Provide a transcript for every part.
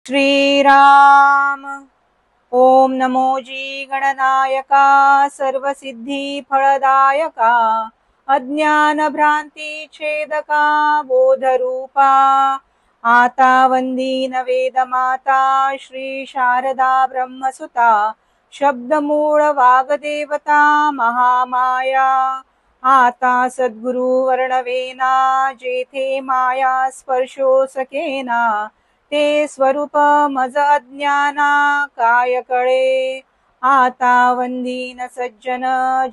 श्रीराम। ओम नमो जी गणनायका सर्वसिद्धि फलदायका अज्ञान भ्रांति छेदका बोधरूपा आता वंदीन वेद माता श्री शारदा ब्रह्मसुता शब्दमूळ वागदेवता महामाया आता सद्गुरु वर्णवेना जेथे माया स्पर्शो सकेना ते स्वरूप मज अज्ञाना काय कळे आता वंदीन सज्जन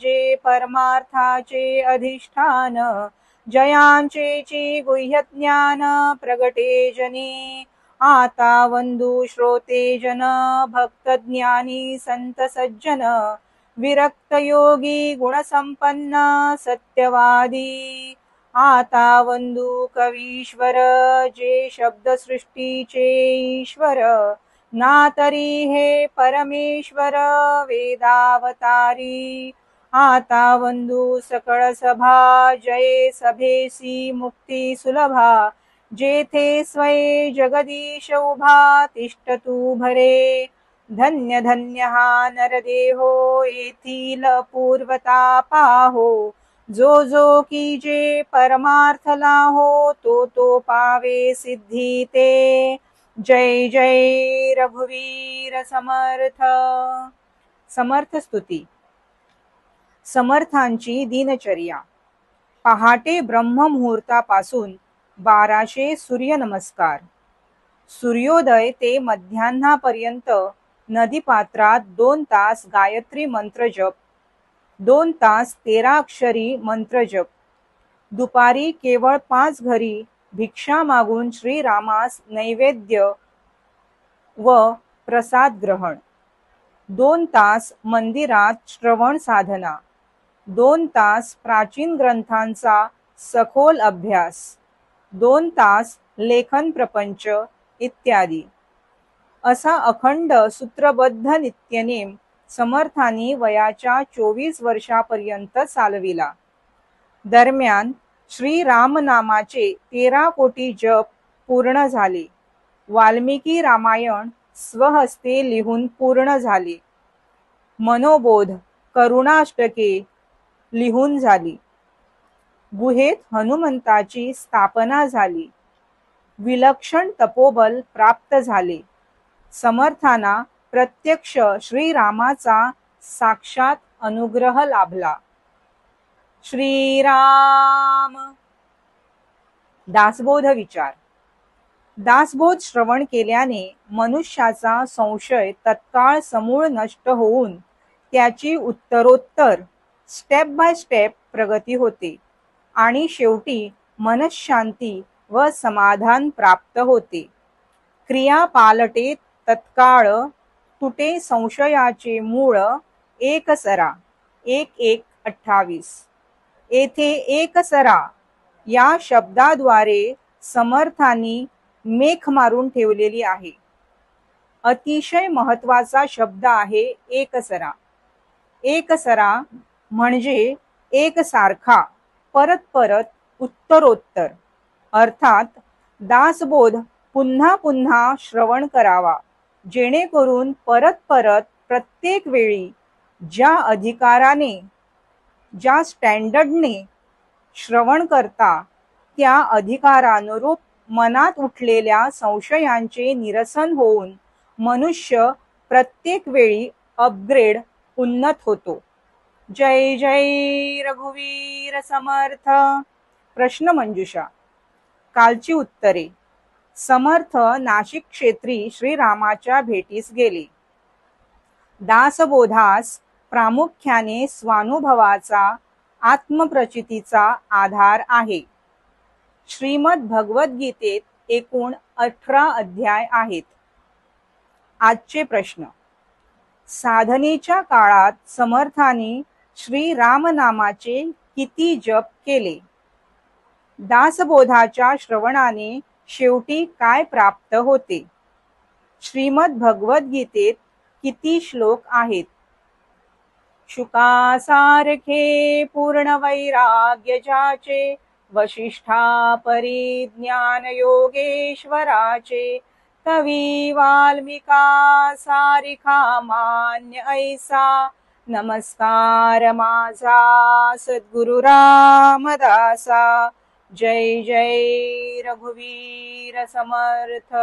जे परमार्थाचे अधिष्ठान जयांचे ची गुह्य ज्ञान प्रगटे जनी आता वंदू श्रोते जन भक्त ज्ञानी संत सज्जन विरक्त योगी गुणसंपन्न सत्यवादी आता वंदू कवीश्वर जे शब्द सृष्टीचे ईश्वर ना तरी हे परमेश्वर वेदावतारी आता वंदू सकळ सभा जये सभेसी मुक्ती सुलभा जेथे स्वये जगदीश उभा तिष्ठ तू भरे धन्य धन्य हा नरदेहो येथील पूर्वता पाहो जो जो कीजे परमार्थला हो तो पावे सिद्धी ते जय जय रघुवीर समर्थ। समर्थ स्तुती। समर्थांची दिनचर्या। पहाटे ब्रह्ममुहूर्तापासून 1200 सूर्यनमस्कार, सूर्योदय ते मध्यान्हापर्यंत नदीपात्रात 2 तास गायत्री मंत्र जप, 2 तास 13 अक्षरी मंत्र जप, दुपारी केवळ 5 घरी भिक्षा मागून श्रीरामास नैवेद्य व प्रसाद ग्रहण, 2 तास मंदिरात श्रवण साधना, 2 तास प्राचीन ग्रंथांचा सखोल अभ्यास, 2 तास लेखन प्रपंच इत्यादी असा अखंड सूत्रबद्ध नित्यनेम समर्थांनी वयाच्या 24 वर्षापर्यंत चालविला। दरम्यान श्री रामनामाचे 13 कोटी जप पूर्ण झाले। वाल्मिकी रामायण स्वहस्ते लिहून पूर्ण झाले। मनोबोध करुणाष्टके लिहून झाली। गुहेत हनुमंताची स्थापना झाली। विलक्षण तपोबल प्राप्त झाले। समर्थांना प्रत्यक्ष श्रीरामाचा साक्षात अनुग्रह लाभला। श्रीराम। दासबोध विचार। दासबोध श्रवण केल्याने मनुष्याचा संशय तत्काळ समूळ नष्ट होऊन त्याची उत्तरोत्तर स्टेप बाय स्टेप प्रगती होते आणि शेवटी मनःशांती व समाधान प्राप्त होते। क्रिया पालटे तत्काळ तुटे संशयाचे मूळ एकसरा 1:1:28। येथे एकसरा या शब्दाद्वारे समर्थांनी मेख मारून ठेवलेली आहे। अतिशय महत्वाचा शब्द आहे एकसरा। एकसरा म्हणजे एकसारखा, परत परत, उत्तरोत्तर, अर्थात दासबोध पुन्हा पुन्हा श्रवण करावा, जेणेकरून परत परत प्रत्येक वेळी ज्या अधिकाराने ज्या स्टँडर्डने श्रवण करता त्या अधिकारानुरूप मनात उठलेल्या संशयांचे निरसन होऊन मनुष्य प्रत्येक वेळी अपग्रेड उन्नत होतो। जय जय रघुवीर समर्थ। प्रश्न मंजुषा। कालची उत्तरे। समर्थ नाशिक क्षेत्री श्रीरामाच्या भेटीस गेले। दासबोधास प्रामुख्याने स्वानुभवाचा आत्मप्रचितीचा आधार आहे। श्रीमद भगवद्गीतेत एकूण 18 अध्याय आहेत। आजचे प्रश्न। साधनेच्या काळात समर्थांनी श्री रामनामाचे किती जप केले? दासबोधाच्या श्रवणाने शेवटी काय प्राप्त होते? श्रीमद भगवद्गीतेत किती श्लोक आहेत? शुकासारखे पूर्ण वैराग्य जाचे वशिष्ठा परी ज्ञान योगेश्वराचे कवी वाल्मिका सारिखा मान्य ऐसा नमस्कार माझा सद्गुरु रामदासा। जय जय रघुवीर समर्थ।